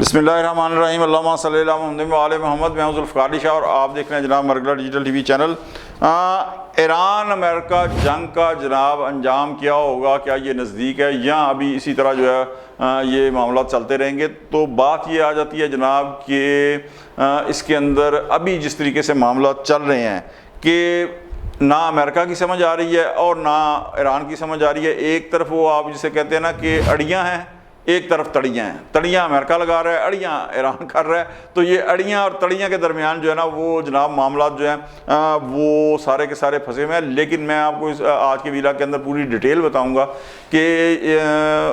بسم اللہ الرحمن الرحیم، اللہم صلی اللہ محمد و آل محمد۔ میں ہوں ذوالفقار علی شاہ اور آپ دیکھ رہے ہیں جناب Margalla digital T V channel. Iran امریکہ جنگ کا جناب انجام کیا ہوگا؟ کیا یہ نزدیک ہے یا ابھی اسی طرح جو ہے یہ معاملات چلتے رہیں گے؟ تو بات یہ آ جاتی ہے جناب کہ اس کے اندر ابھی جس طریقے سے معاملات چل رہے ہیں کہ نہ امریکہ کی سمجھ آ رہی ہے اور نہ ایران کی سمجھ آ رہی ہے۔ ایک طرف وہ آپ جسے کہتے ہیں نا کہ اڑیاں ہیں، ایک طرف تڑیاں ہیں۔ تڑیاں امریکہ لگا رہا ہے، اڑیاں ایران کر رہا ہے۔ تو یہ اڑیاں اور تڑیاں کے درمیان جو ہے نا وہ جناب معاملات جو ہیں وہ سارے کے سارے پھنسے ہوئے ہیں۔ لیکن میں آپ کو آج کے ویلا کے اندر پوری ڈیٹیل بتاؤں گا کہ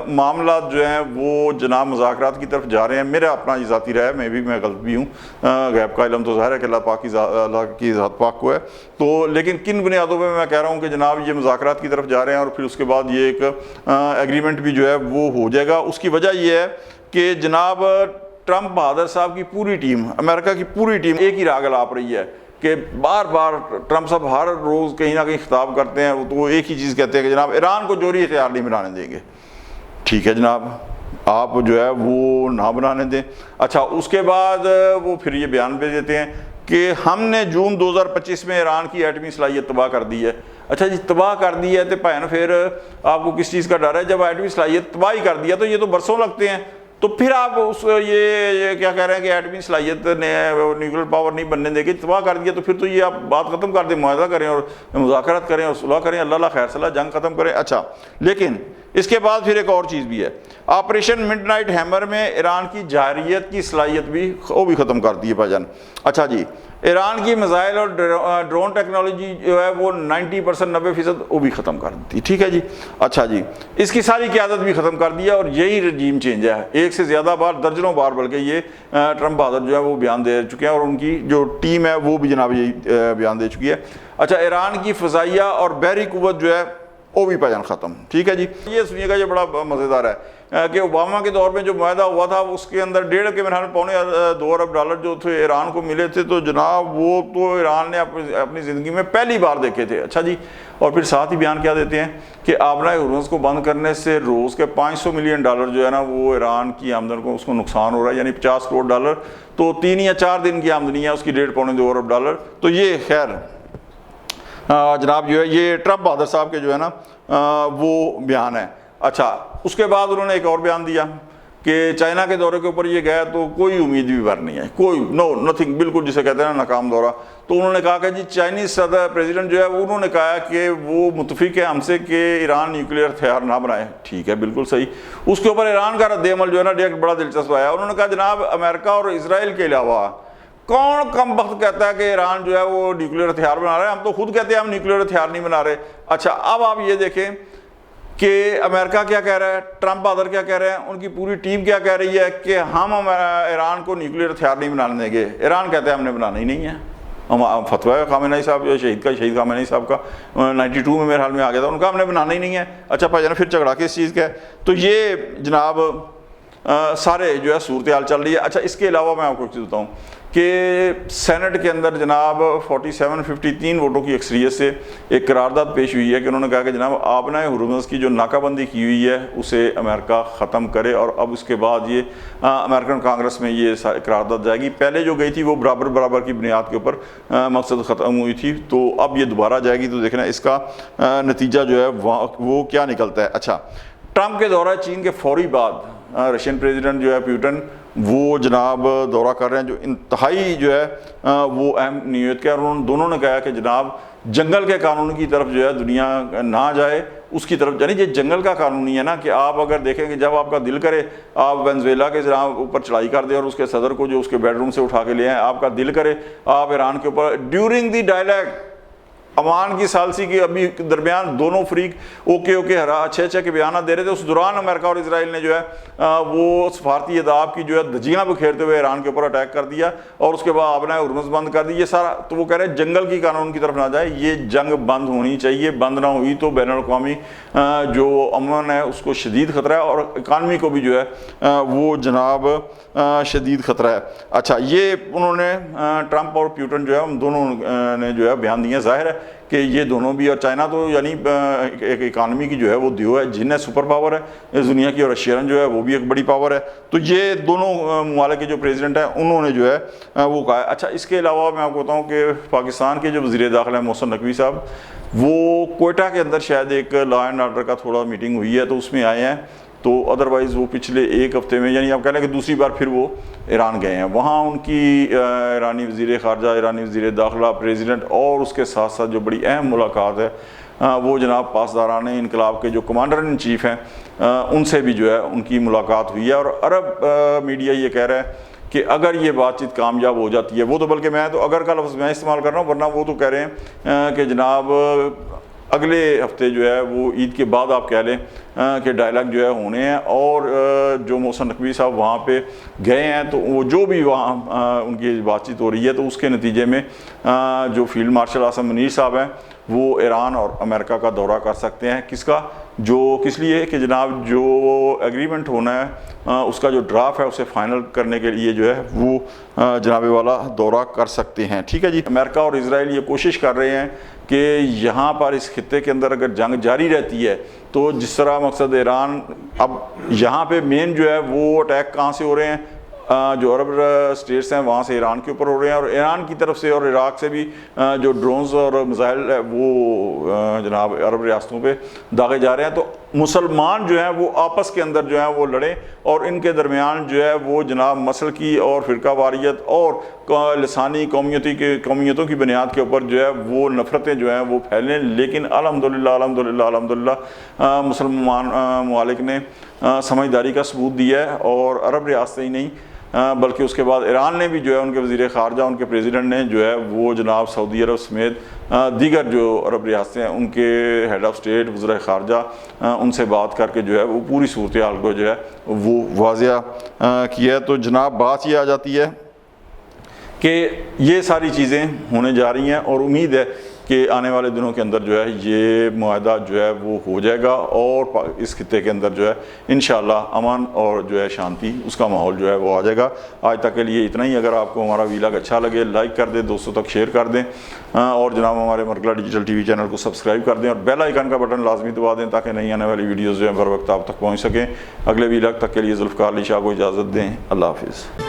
معاملات جو ہیں وہ جناب مذاکرات کی طرف جا رہے ہیں۔ میرا اپنا یہ ذاتی رائے ہے، میں غلط بھی ہوں، غیب کا علم تو ظاہر ہے کہ اللہ کی ذات پاک کو ہے۔ تو لیکن کن بنیادوں پہ میں کہہ رہا ہوں کہ جناب یہ مذاکرات کی طرف جا رہے ہیں اور پھر اس کے بعد یہ ایک ایگریمنٹ بھی جو ہے وہ ہو جائے گا۔ اس کی وجہ یہ ہے کہ جناب ٹرمپ بہادر صاحب کی پوری ٹیم، امریکہ کی پوری ٹیم ایک ہی راگ الاپ رہی ہے کہ بار بار ٹرمپ صاحب ہر روز کہیں نہ کہیں خطاب کرتے ہیں تو وہ ایک ہی چیز کہتے ہیں کہ جناب ایران کو جوہری ہتھیار نہیں بنانے دیں گے۔ ٹھیک ہے جناب، آپ جو ہے وہ نہ بنانے دیں۔ اچھا، اس کے بعد وہ پھر یہ بیان بھی دیتے ہیں کہ ہم نے جون 2025 میں ایران کی ایٹمی صلاحیت تباہ کر دی ہے۔ اچھا جی، تباہ کر دی ہے تو بھائین پھر آپ کو کس چیز کا ڈر ہے؟ جب ایٹمی صلاحیت تباہی کر دیا تو یہ تو برسوں لگتے ہیں، تو پھر آپ یہ کیا کہہ رہے ہیں کہ ایٹمی صلاحیت نے نیوکلیر پاور نہیں بننے دے گی، تباہ کر دیا تو پھر تو یہ آپ بات ختم کر دیں، معاہدہ کریں اور مذاکرات کریں اور صلح کریں، اللہ خیر صلاح، جنگ ختم کریں۔ اچھا، لیکن اس کے بعد پھر ایک اور چیز بھی ہے، آپریشن مڈ نائٹ ہیمر میں ایران کی جارحیت کی صلاحیت بھی وہ بھی ختم کر دی ہے بھائی جان۔ اچھا جی، ایران کی میزائل اور ڈرون ٹیکنالوجی جو ہے وہ 90% 90% وہ بھی ختم کر دی۔ ٹھیک ہے جی، اچھا جی، اس کی ساری قیادت بھی ختم کر دیا اور یہی رجیم چینج ہے۔ ایک سے زیادہ بار، درجنوں بار بلکہ یہ ٹرمپ بہادر جو ہے وہ بیان دے چکے ہیں اور ان کی جو ٹیم ہے وہ بھی جناب یہی بیان دے چکی ہے۔ اچھا، ایران کی فضائیہ اور بحری قوت جو ہے وہ بھی پاجان ختم۔ ٹھیک ہے جی، یہ سنیے گا، یہ بڑا مزیدار ہے کہ اوباما کے دور میں جو معاہدہ ہوا تھا اس کے اندر 1.5 کے میرے پونے $2 ارب جو تھے ایران کو ملے تھے، تو جناب وہ تو ایران نے اپنی زندگی میں پہلی بار دیکھے تھے۔ اچھا جی، اور پھر ساتھ ہی بیان کیا دیتے ہیں کہ آبنائے ہرمز کو بند کرنے سے روز کے $500 ملین جو ہے نا وہ ایران کی آمدن کو اس کو نقصان ہو رہا ہے، یعنی $50 کروڑ، تو 3 یا 4 دن کی آمدنی ہے اس کی 1.5 پونے $2 ارب۔ تو یہ خیر جناب جو ہے یہ ٹرمپ بہادر صاحب کے جو ہے نا وہ بیان ہے۔ اچھا، اس کے بعد انہوں نے ایک اور بیان دیا کہ چائنا کے دورے کے اوپر یہ گیا تو کوئی امید بھی بھر نہیں ہے، کوئی نتھنگ، بالکل جسے کہتے ہیں نا ناکام دورہ۔ تو انہوں نے کہا کہ جی چائنیز صدر پریزیڈنٹ جو ہے انہوں نے کہا کہ وہ متفق ہے ہم سے کہ ایران نیوکلیئر ہتھیار نہ بنائے۔ ٹھیک ہے، بالکل صحیح۔ اس کے اوپر ایران کا رد عمل جو ہے نا بڑا دلچسپ آیا۔ انہوں نے کہا جناب امریکہ اور اسرائیل کے علاوہ کون کم بخت کہتا ہے کہ ایران جو ہے وہ نیوکلیئر ہتھیار بنا رہا ہے؟ ہم تو خود کہتے ہیں ہم نیوکلیئر ہتھیار نہیں بنا رہے۔ اچھا، اب آپ یہ دیکھیں کہ امریکہ کیا کہہ رہا ہے، ٹرمپ بہادر کیا کہہ رہے ہیں، ان کی پوری ٹیم کیا کہہ رہی ہے کہ ہم ایران کو نیوکلیئر ہتھیار نہیں بنانے دیں گے۔ ایران کہتے ہیں ہم نے بنانا ہی نہیں ہے۔ ہم فتویٰ خامنہ صاحب شہید خامنہ صاحب کا 92 میں میرے حال میں آ گیا تھا، ان کا ہم نے بنانا ہی نہیں ہے۔ اچھا بھائی جان، پھر جھگڑا کس چیز کا ہے؟ تو یہ جناب سارے جو ہے صورتحال چل رہی ہے۔ اچھا، اس کے علاوہ میں آپ کو ایک چیز بتاؤں کہ سینٹ کے اندر جناب 47-53 ووٹوں کی اکثریت سے ایک قرارداد پیش ہوئی ہے کہ انہوں نے کہا کہ جناب آبنائے ہرمز کی جو ناکہ بندی کی ہوئی ہے اسے امریکہ ختم کرے، اور اب اس کے بعد یہ امریکن کانگریس میں یہ قرارداد جائے گی۔ پہلے جو گئی تھی وہ برابر کی بنیاد کے اوپر مقصد ختم ہوئی تھی، تو اب یہ دوبارہ جائے گی، تو دیکھنا اس کا نتیجہ جو ہے وہ کیا نکلتا ہے۔ اچھا، ٹرمپ کے دورہ چین کے فوری بعد رشین پریزیڈنٹ جو ہے پیوٹن وہ جناب دورہ کر رہے ہیں، جو انتہائی جو ہے وہ اہم نیت کے، اور انہوں دونوں نے کہا کہ جناب جنگل کے قانون کی طرف جو ہے دنیا نہ جائے، اس کی طرف، یعنی یہ جنگل کا قانون ہی ہے نا کہ آپ اگر دیکھیں کہ جب آپ کا دل کرے آپ وینزویلا کے اوپر چڑھائی کر دیں اور اس کے صدر کو جو اس کے بیڈ روم سے اٹھا کے لے آئیں، آپ کا دل کرے آپ ایران کے اوپر ڈیورنگ دی ڈائلیگ امان کی ثالثی کے ابھی درمیان دونوں فریق اوکے اچھے کے بیانات دے رہے تھے، اس دوران امریکہ اور اسرائیل نے جو ہے وہ سفارتی اداب کی جو ہے دھجیاں بکھیرتے ہوئے ایران کے اوپر اٹیک کر دیا اور اس کے بعد آبنائے ہرمز بند کر دی۔ یہ سارا تو وہ کہہ رہے ہیں جنگل کی قانون کی طرف نہ جائے، یہ جنگ بند ہونی چاہیے، بند نہ ہوئی تو بین الاقوامی جو امن ہے اس کو شدید خطرہ ہے اور اکانومی کو بھی جو ہے وہ جناب شدید خطرہ ہے۔ اچھا، یہ انہوں نے ٹرمپ اور پیوٹن جو ہے ان دونوں نے جو ہے بیان دیے۔ ظاہر ہے کہ یہ دونوں بھی، اور چائنا تو یعنی ایک اکانومی کی جو ہے وہ دیو ہے، جن ہے سپر پاور ہے اس دنیا کی، اور رشین جو ہے وہ بھی ایک بڑی پاور ہے. تو یہ دونوں ممالک کے جو پریزیڈنٹ ہیں انہوں نے جو ہے وہ کہا ہے. اچھا اس کے علاوہ میں آپ کو بتاؤں کہ پاکستان کے جو وزیر داخلہ ہیں محسن نقوی صاحب، وہ کوئٹہ کے اندر شاید ایک لا اینڈ آرڈر کا تھوڑا میٹنگ ہوئی ہے تو اس میں آئے ہیں. تو ادروائز وہ پچھلے ایک ہفتے میں، یعنی آپ کہہ لیں کہ دوسری بار پھر وہ ایران گئے ہیں. وہاں ان کی ایرانی وزیر خارجہ، ایرانی وزیر داخلہ، پریزیڈنٹ اور اس کے ساتھ ساتھ جو بڑی اہم ملاقات ہے وہ جناب پاسداران انقلاب کے جو کمانڈر ان چیف ہیں ان سے بھی جو ہے ان کی ملاقات ہوئی ہے. اور عرب میڈیا یہ کہہ رہا ہے کہ اگر یہ بات چیت کامیاب ہو جاتی ہے، وہ تو بلکہ میں تو اگر کا لفظ میں استعمال کر رہا ہوں، ورنہ وہ تو کہہ رہے ہیں کہ جناب اگلے ہفتے جو ہے وہ عید کے بعد آپ کہہ لیں کہ ڈائلاگ جو ہے ہونے ہیں. اور جو محسن نقوی صاحب وہاں پہ گئے ہیں تو وہ جو بھی وہاں ان کی بات چیت ہو رہی ہے تو اس کے نتیجے میں جو فیلڈ مارشل عاصم منیر صاحب ہیں وہ ایران اور امریکہ کا دورہ کر سکتے ہیں. کس کا؟ کس لیے کہ جناب جو ایگریمنٹ ہونا ہے اس کا جو ڈرافٹ ہے اسے فائنل کرنے کے لیے جو ہے وہ جناب والا دورہ کر سکتے ہیں. ٹھیک ہے جی. امریکہ اور اسرائیل یہ کوشش کر رہے ہیں کہ یہاں پر اس خطے کے اندر اگر جنگ جاری رہتی ہے تو جس طرح مقصد ایران، اب یہاں پہ مین جو ہے وہ اٹیک کہاں سے ہو رہے ہیں، جو عرب اسٹیٹس ہیں وہاں سے ایران کے اوپر ہو رہے ہیں، اور ایران کی طرف سے اور عراق سے بھی جو ڈرونز اور میزائل وہ جناب عرب ریاستوں پہ داغے جا رہے ہیں. تو مسلمان جو ہیں وہ آپس کے اندر جو ہیں وہ لڑیں اور ان کے درمیان جو ہے وہ جناب مسل کی اور فرقہ واریت اور لسانی قومیتوں کی بنیاد کے اوپر جو ہے وہ نفرتیں جو ہیں وہ پھیلیں. لیکن الحمدللہ مسلمان ممالک نے سمجھداری کا ثبوت دیا ہے، اور عرب ریاستیں ہی نہیں بلکہ اس کے بعد ایران نے بھی جو ہے ان کے وزیر خارجہ، ان کے پریزیڈنٹ نے جو ہے وہ جناب سعودی عرب سمیت دیگر جو عرب ریاستیں ہیں ان کے ہیڈ آف اسٹیٹ، وزراء خارجہ ان سے بات کر کے جو ہے وہ پوری صورتحال کو جو ہے وہ واضح کیا ہے. تو جناب بات یہ آ جاتی ہے کہ یہ ساری چیزیں ہونے جا رہی ہیں، اور امید ہے کہ آنے والے دنوں کے اندر جو ہے یہ معاہدہ جو ہے وہ ہو جائے گا، اور اس خطے کے اندر جو ہے انشاءاللہ امن اور جو ہے شانتی اس کا ماحول جو ہے وہ آ جائے گا. آج تک کے لیے اتنا ہی. اگر آپ کو ہمارا ویلاگ اچھا لگے لائک کر دیں، دوستوں تک شیئر کر دیں، اور جناب ہمارے Margalla digital T V channel کو سبسکرائب کر دیں، اور بیل آئیکن کا بٹن لازمی دبا دیں تاکہ نئی آنے والی ویڈیوز جو ہیں بر وقت آپ تک پہنچ سکیں. اگلے ویلاگ تک کے لیے ذوالفقار علی شاہ کو اجازت دیں. اللہ حافظ.